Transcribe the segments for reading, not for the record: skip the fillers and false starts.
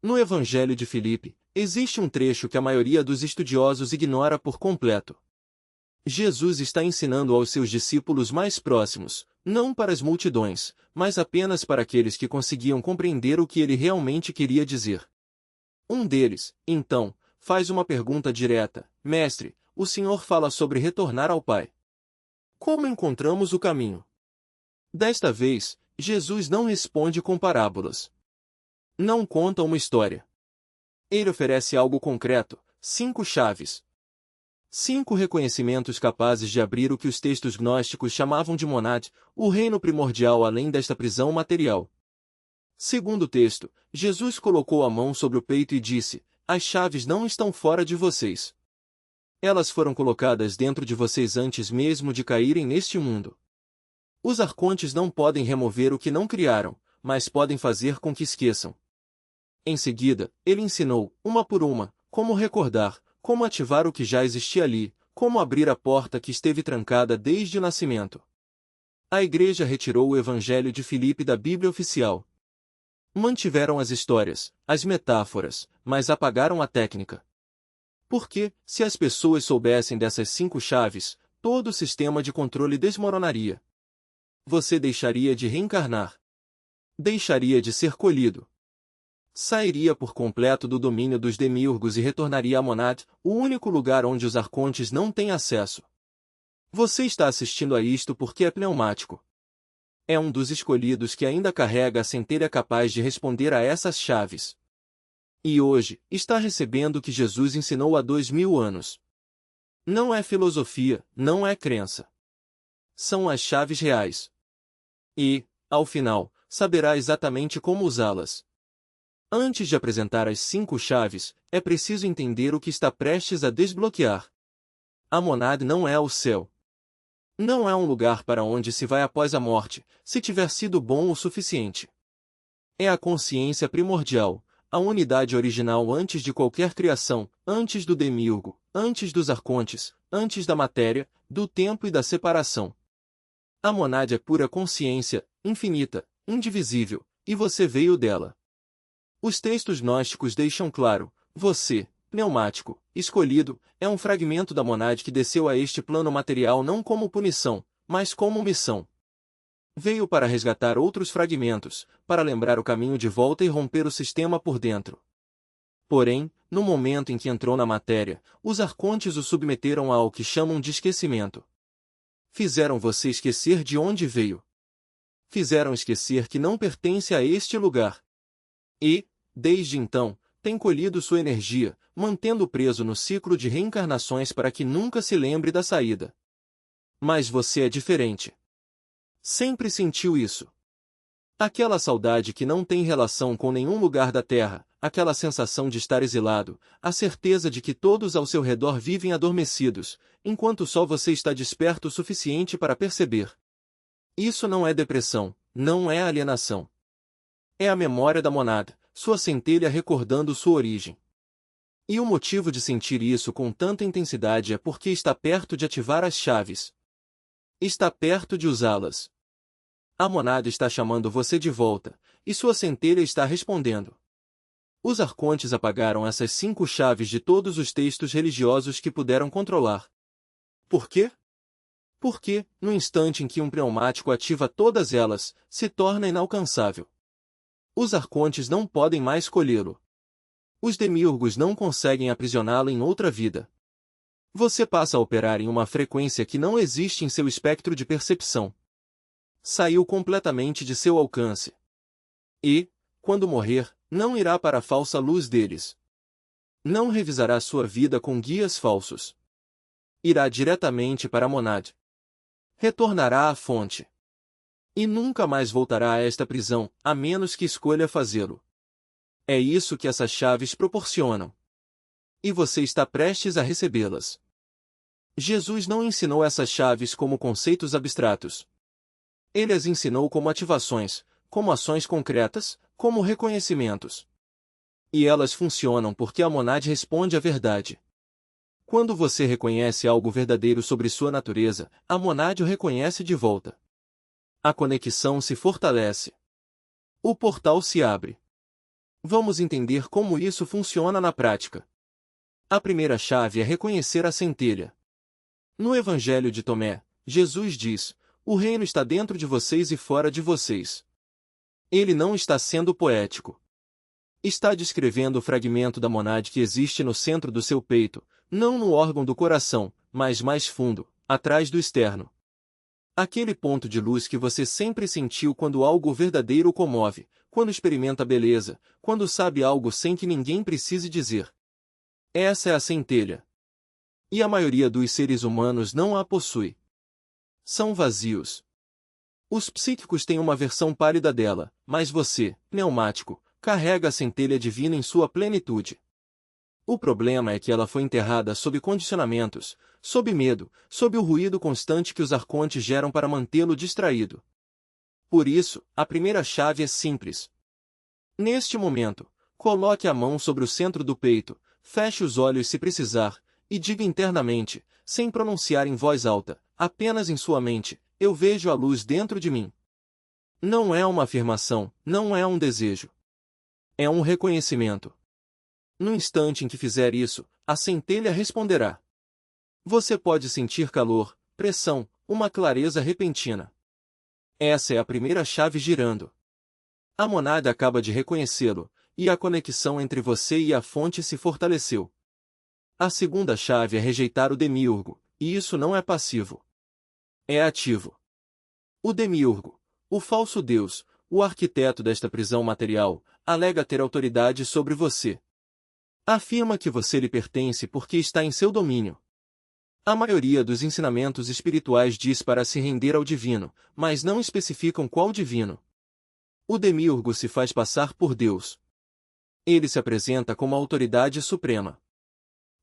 No Evangelho de Filipe, existe um trecho que a maioria dos estudiosos ignora por completo. Jesus está ensinando aos seus discípulos mais próximos, não para as multidões, mas apenas para aqueles que conseguiam compreender o que ele realmente queria dizer. Um deles, então, faz uma pergunta direta: Mestre, o Senhor fala sobre retornar ao Pai. Como encontramos o caminho? Desta vez, Jesus não responde com parábolas. Não conta uma história. Ele oferece algo concreto, 5 chaves. 5 reconhecimentos capazes de abrir o que os textos gnósticos chamavam de monade, o reino primordial além desta prisão material. Segundo o texto, Jesus colocou a mão sobre o peito e disse: as chaves não estão fora de vocês. Elas foram colocadas dentro de vocês antes mesmo de caírem neste mundo. Os arcontes não podem remover o que não criaram, mas podem fazer com que esqueçam. Em seguida, ele ensinou, uma por uma, como recordar, como ativar o que já existia ali, como abrir a porta que esteve trancada desde o nascimento. A igreja retirou o Evangelho de Filipe da Bíblia oficial. Mantiveram as histórias, as metáforas, mas apagaram a técnica. Porque, se as pessoas soubessem dessas 5 chaves, todo o sistema de controle desmoronaria. Você deixaria de reencarnar. Deixaria de ser colhido. Sairia por completo do domínio dos demiurgos e retornaria à monade, o único lugar onde os arcontes não têm acesso. Você está assistindo a isto porque é pneumático. É um dos escolhidos que ainda carrega a centelha capaz de responder a essas chaves. E hoje, está recebendo o que Jesus ensinou há 2000 anos. Não é filosofia, não é crença. São as chaves reais. E, ao final, saberá exatamente como usá-las. Antes de apresentar as 5 chaves, é preciso entender o que está prestes a desbloquear. A monade não é o céu. Não é um lugar para onde se vai após a morte, se tiver sido bom o suficiente. É a consciência primordial, a unidade original antes de qualquer criação, antes do demiurgo, antes dos arcontes, antes da matéria, do tempo e da separação. A monade é pura consciência, infinita, indivisível, e você veio dela. Os textos gnósticos deixam claro, você, pneumático, escolhido, é um fragmento da monade que desceu a este plano material não como punição, mas como missão. Veio para resgatar outros fragmentos, para lembrar o caminho de volta e romper o sistema por dentro. Porém, no momento em que entrou na matéria, os arcontes o submeteram ao que chamam de esquecimento. Fizeram você esquecer de onde veio. Fizeram esquecer que não pertence a este lugar. E, desde então, tem colhido sua energia, mantendo-o preso no ciclo de reencarnações para que nunca se lembre da saída. Mas você é diferente. Sempre sentiu isso. Aquela saudade que não tem relação com nenhum lugar da Terra, aquela sensação de estar exilado, a certeza de que todos ao seu redor vivem adormecidos, enquanto só você está desperto o suficiente para perceber. Isso não é depressão, não é alienação. É a memória da monada, sua centelha recordando sua origem. E o motivo de sentir isso com tanta intensidade é porque está perto de ativar as chaves. Está perto de usá-las. A monada está chamando você de volta, e sua centelha está respondendo. Os arcontes apagaram essas 5 chaves de todos os textos religiosos que puderam controlar. Por quê? Porque, no instante em que um pneumático ativa todas elas, se torna inalcançável. Os arcontes não podem mais colhê-lo. Os demiurgos não conseguem aprisioná-lo em outra vida. Você passa a operar em uma frequência que não existe em seu espectro de percepção. Saiu completamente de seu alcance. E, quando morrer, não irá para a falsa luz deles. Não revisará sua vida com guias falsos. Irá diretamente para a monade. Retornará à fonte. E nunca mais voltará a esta prisão, a menos que escolha fazê-lo. É isso que essas chaves proporcionam. E você está prestes a recebê-las. Jesus não ensinou essas chaves como conceitos abstratos. Ele as ensinou como ativações, como ações concretas, como reconhecimentos. E elas funcionam porque a monade responde à verdade. Quando você reconhece algo verdadeiro sobre sua natureza, a monade o reconhece de volta. A conexão se fortalece. O portal se abre. Vamos entender como isso funciona na prática. A primeira chave é reconhecer a centelha. No Evangelho de Tomé, Jesus diz: "O reino está dentro de vocês e fora de vocês." Ele não está sendo poético. Está descrevendo o fragmento da mônade que existe no centro do seu peito, não no órgão do coração, mas mais fundo, atrás do externo. Aquele ponto de luz que você sempre sentiu quando algo verdadeiro o comove, quando experimenta beleza, quando sabe algo sem que ninguém precise dizer. Essa é a centelha. E a maioria dos seres humanos não a possui. São vazios. Os psíquicos têm uma versão pálida dela, mas você, pneumático, carrega a centelha divina em sua plenitude. O problema é que ela foi enterrada sob condicionamentos, sob medo, sob o ruído constante que os arcontes geram para mantê-lo distraído. Por isso, a primeira chave é simples. Neste momento, coloque a mão sobre o centro do peito, feche os olhos se precisar, e diga internamente, sem pronunciar em voz alta, apenas em sua mente: "Eu vejo a luz dentro de mim." Não é uma afirmação, não é um desejo. É um reconhecimento. No instante em que fizer isso, a centelha responderá. Você pode sentir calor, pressão, uma clareza repentina. Essa é a primeira chave girando. A mônada acaba de reconhecê-lo, e a conexão entre você e a fonte se fortaleceu. A segunda chave é rejeitar o demiurgo, e isso não é passivo. É ativo. O demiurgo, o falso Deus, o arquiteto desta prisão material, alega ter autoridade sobre você. Afirma que você lhe pertence porque está em seu domínio. A maioria dos ensinamentos espirituais diz para se render ao divino, mas não especificam qual divino. O demiurgo se faz passar por Deus. Ele se apresenta como a autoridade suprema.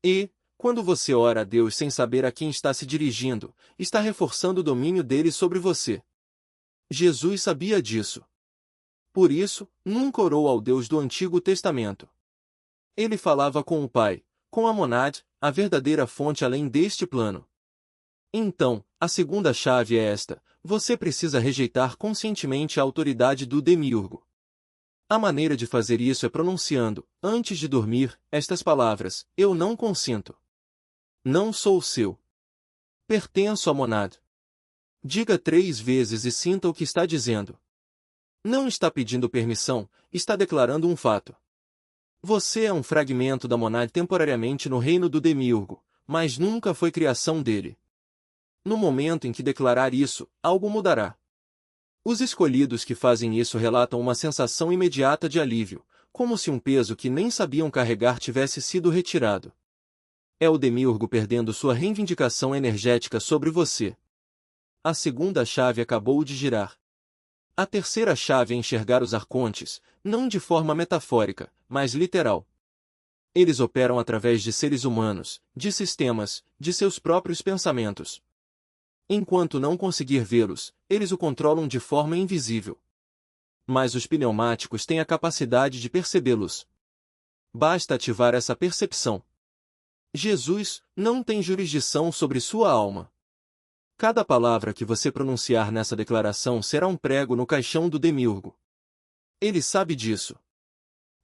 E, quando você ora a Deus sem saber a quem está se dirigindo, está reforçando o domínio dele sobre você. Jesus sabia disso. Por isso, nunca orou ao Deus do Antigo Testamento. Ele falava com o Pai, com a mônade, a verdadeira fonte além deste plano. Então, a segunda chave é esta: você precisa rejeitar conscientemente a autoridade do demiurgo. A maneira de fazer isso é pronunciando, antes de dormir, estas palavras: "Eu não consinto. Não sou seu. Pertenço à mônade." Diga 3 vezes e sinta o que está dizendo. Não está pedindo permissão, está declarando um fato. Você é um fragmento da mônade temporariamente no reino do demiurgo, mas nunca foi criação dele. No momento em que declarar isso, algo mudará. Os escolhidos que fazem isso relatam uma sensação imediata de alívio, como se um peso que nem sabiam carregar tivesse sido retirado. É o demiurgo perdendo sua reivindicação energética sobre você. A segunda chave acabou de girar. A terceira chave é enxergar os arcontes, não de forma metafórica, mas literal. Eles operam através de seres humanos, de sistemas, de seus próprios pensamentos. Enquanto não conseguir vê-los, eles o controlam de forma invisível. Mas os pneumáticos têm a capacidade de percebê-los. Basta ativar essa percepção. Jesus não tem jurisdição sobre sua alma. Cada palavra que você pronunciar nessa declaração será um prego no caixão do demiurgo. Ele sabe disso.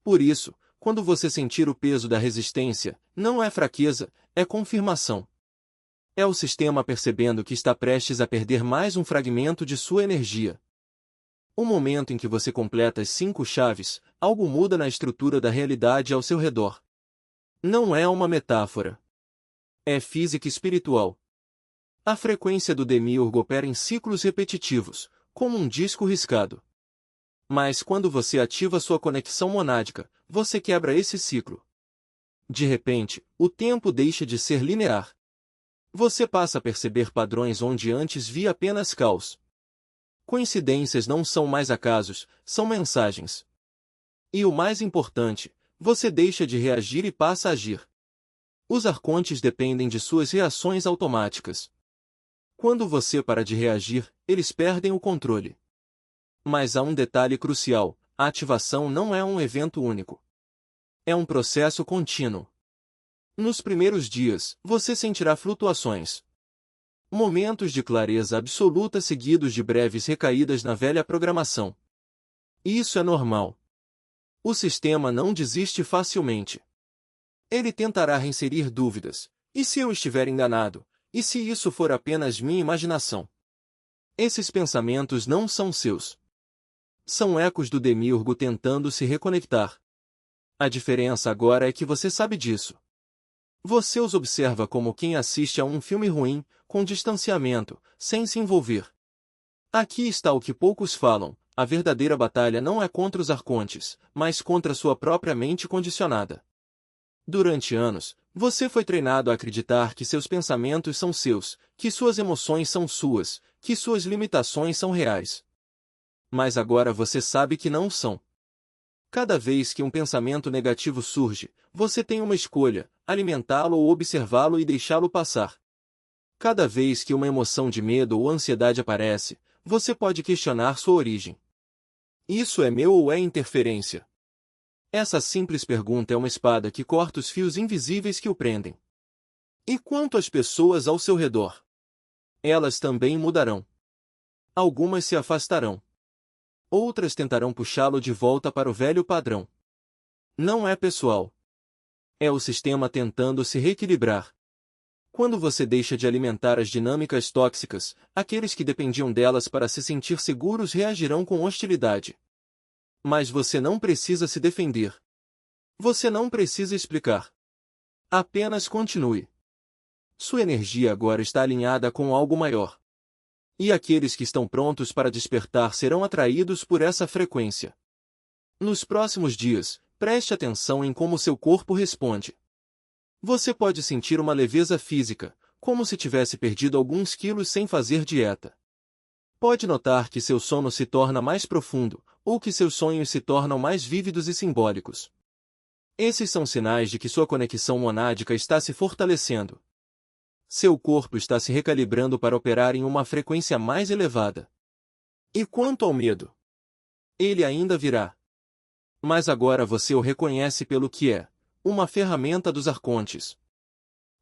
Por isso, quando você sentir o peso da resistência, não é fraqueza, é confirmação. É o sistema percebendo que está prestes a perder mais um fragmento de sua energia. O momento em que você completa as 5 chaves, algo muda na estrutura da realidade ao seu redor. Não é uma metáfora. É física espiritual. A frequência do demiurgo opera em ciclos repetitivos, como um disco riscado. Mas quando você ativa sua conexão monádica, você quebra esse ciclo. De repente, o tempo deixa de ser linear. Você passa a perceber padrões onde antes via apenas caos. Coincidências não são mais acasos, são mensagens. E o mais importante, você deixa de reagir e passa a agir. Os arcontes dependem de suas reações automáticas. Quando você para de reagir, eles perdem o controle. Mas há um detalhe crucial: a ativação não é um evento único. É um processo contínuo. Nos primeiros dias, você sentirá flutuações. Momentos de clareza absoluta seguidos de breves recaídas na velha programação. Isso é normal. O sistema não desiste facilmente. Ele tentará reinserir dúvidas. E se eu estiver enganado? E se isso for apenas minha imaginação? Esses pensamentos não são seus. São ecos do demiurgo tentando se reconectar. A diferença agora é que você sabe disso. Você os observa como quem assiste a um filme ruim, com distanciamento, sem se envolver. Aqui está o que poucos falam: a verdadeira batalha não é contra os arcontes, mas contra sua própria mente condicionada. Durante anos, você foi treinado a acreditar que seus pensamentos são seus, que suas emoções são suas, que suas limitações são reais. Mas agora você sabe que não são. Cada vez que um pensamento negativo surge, você tem uma escolha: alimentá-lo ou observá-lo e deixá-lo passar. Cada vez que uma emoção de medo ou ansiedade aparece, você pode questionar sua origem. Isso é meu ou é interferência? Essa simples pergunta é uma espada que corta os fios invisíveis que o prendem. E quanto às pessoas ao seu redor? Elas também mudarão. Algumas se afastarão. Outras tentarão puxá-lo de volta para o velho padrão. Não é pessoal. É o sistema tentando se reequilibrar. Quando você deixa de alimentar as dinâmicas tóxicas, aqueles que dependiam delas para se sentir seguros reagirão com hostilidade. Mas você não precisa se defender. Você não precisa explicar. Apenas continue. Sua energia agora está alinhada com algo maior. E aqueles que estão prontos para despertar serão atraídos por essa frequência. Nos próximos dias, preste atenção em como seu corpo responde. Você pode sentir uma leveza física, como se tivesse perdido alguns quilos sem fazer dieta. Pode notar que seu sono se torna mais profundo, ou que seus sonhos se tornam mais vívidos e simbólicos. Esses são sinais de que sua conexão monádica está se fortalecendo. Seu corpo está se recalibrando para operar em uma frequência mais elevada. E quanto ao medo? Ele ainda virá. Mas agora você o reconhece pelo que é: uma ferramenta dos arcontes.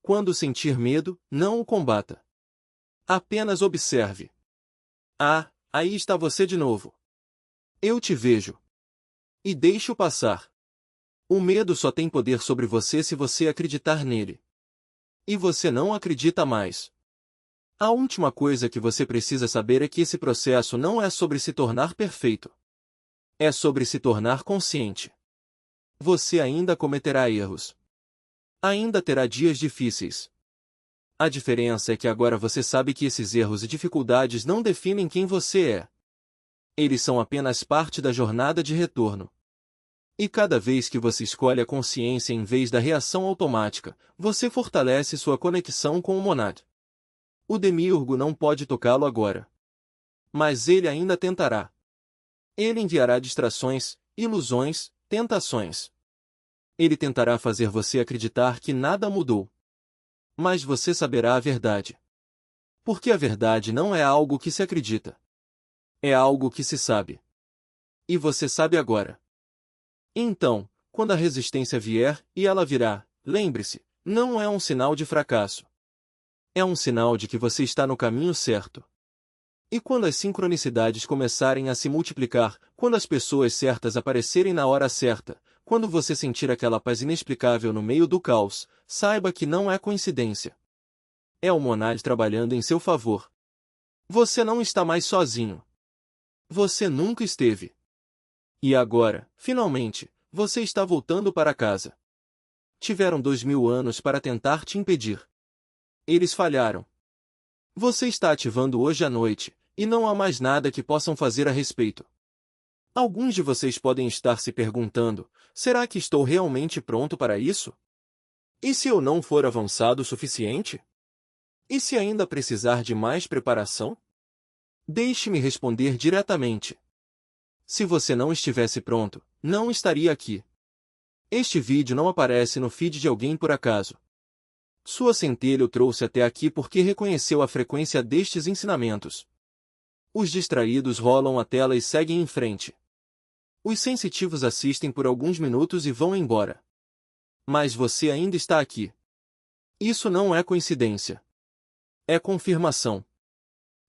Quando sentir medo, não o combata. Apenas observe. Ah, aí está você de novo. Eu te vejo. E deixe-o passar. O medo só tem poder sobre você se você acreditar nele. E você não acredita mais. A última coisa que você precisa saber é que esse processo não é sobre se tornar perfeito. É sobre se tornar consciente. Você ainda cometerá erros. Ainda terá dias difíceis. A diferença é que agora você sabe que esses erros e dificuldades não definem quem você é. Eles são apenas parte da jornada de retorno. E cada vez que você escolhe a consciência em vez da reação automática, você fortalece sua conexão com o Monad. O demiurgo não pode tocá-lo agora. Mas ele ainda tentará. Ele enviará distrações, ilusões, tentações. Ele tentará fazer você acreditar que nada mudou. Mas você saberá a verdade. Porque a verdade não é algo que se acredita. É algo que se sabe. E você sabe agora. Então, quando a resistência vier, e ela virá, lembre-se, não é um sinal de fracasso. É um sinal de que você está no caminho certo. E quando as sincronicidades começarem a se multiplicar, quando as pessoas certas aparecerem na hora certa, quando você sentir aquela paz inexplicável no meio do caos, saiba que não é coincidência. É o Monad trabalhando em seu favor. Você não está mais sozinho. Você nunca esteve. E agora, finalmente, você está voltando para casa. Tiveram 2000 anos para tentar te impedir. Eles falharam. Você está ativando hoje à noite, e não há mais nada que possam fazer a respeito. Alguns de vocês podem estar se perguntando: será que estou realmente pronto para isso? E se eu não for avançado o suficiente? E se ainda precisar de mais preparação? Deixe-me responder diretamente. Se você não estivesse pronto, não estaria aqui. Este vídeo não aparece no feed de alguém por acaso. Sua centelha o trouxe até aqui porque reconheceu a frequência destes ensinamentos. Os distraídos rolam a tela e seguem em frente. Os sensitivos assistem por alguns minutos e vão embora. Mas você ainda está aqui. Isso não é coincidência. É confirmação.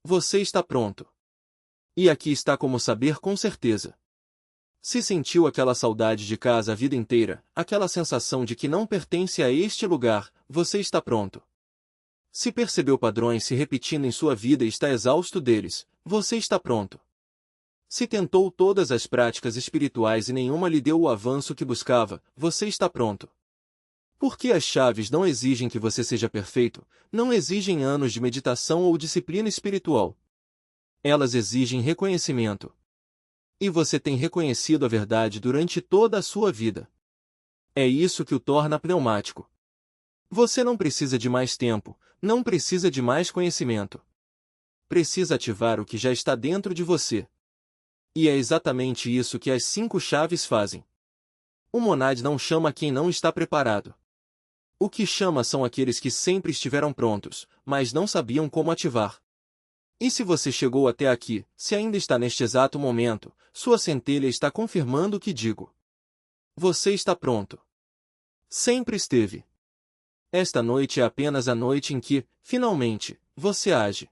Você está pronto. E aqui está como saber com certeza. Se sentiu aquela saudade de casa a vida inteira, aquela sensação de que não pertence a este lugar, você está pronto. Se percebeu padrões se repetindo em sua vida e está exausto deles, você está pronto. Se tentou todas as práticas espirituais e nenhuma lhe deu o avanço que buscava, você está pronto. Porque as chaves não exigem que você seja perfeito, não exigem anos de meditação ou disciplina espiritual. Elas exigem reconhecimento. E você tem reconhecido a verdade durante toda a sua vida. É isso que o torna pneumático. Você não precisa de mais tempo, não precisa de mais conhecimento. Precisa ativar o que já está dentro de você. E é exatamente isso que as 5 chaves fazem. O Monad não chama quem não está preparado. O que chama são aqueles que sempre estiveram prontos, mas não sabiam como ativar. E se você chegou até aqui, se ainda está neste exato momento, sua centelha está confirmando o que digo. Você está pronto. Sempre esteve. Esta noite é apenas a noite em que, finalmente, você age.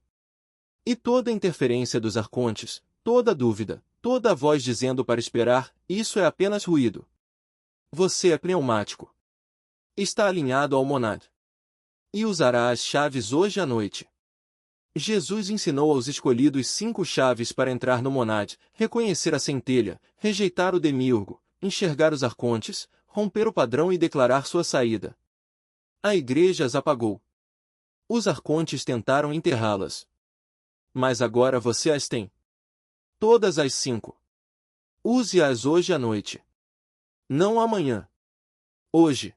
E toda interferência dos arcontes, toda dúvida, toda voz dizendo para esperar, isso é apenas ruído. Você é pneumático. Está alinhado ao Monad. E usará as chaves hoje à noite. Jesus ensinou aos escolhidos 5 chaves para entrar no Monad: reconhecer a centelha, rejeitar o demiurgo, enxergar os arcontes, romper o padrão e declarar sua saída. A igreja as apagou. Os arcontes tentaram enterrá-las. Mas agora você as tem. Todas as 5. Use-as hoje à noite. Não amanhã. Hoje.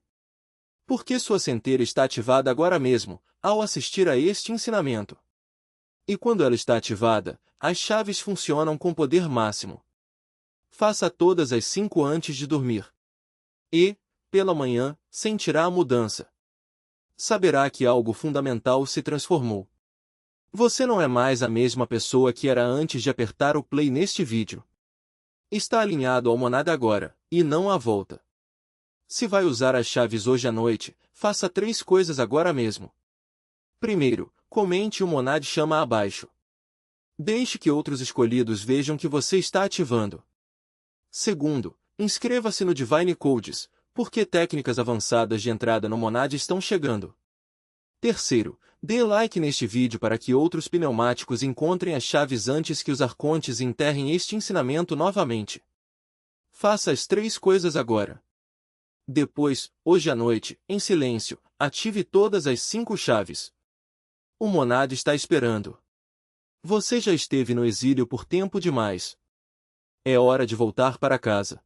Porque sua centelha está ativada agora mesmo, ao assistir a este ensinamento. E quando ela está ativada, as chaves funcionam com poder máximo. Faça todas as 5 antes de dormir. E, pela manhã, sentirá a mudança. Saberá que algo fundamental se transformou. Você não é mais a mesma pessoa que era antes de apertar o play neste vídeo. Está alinhado ao Monad agora, e não à volta. Se vai usar as chaves hoje à noite, faça 3 coisas agora mesmo. Primeiro, comente o Monad chama abaixo. Deixe que outros escolhidos vejam que você está ativando. Segundo, inscreva-se no Divine Codes, porque técnicas avançadas de entrada no Monad estão chegando. Terceiro, dê like neste vídeo para que outros pneumáticos encontrem as chaves antes que os arcontes enterrem este ensinamento novamente. Faça as 3 coisas agora. Depois, hoje à noite, em silêncio, ative todas as 5 chaves. O Monad está esperando. Você já esteve no exílio por tempo demais. É hora de voltar para casa.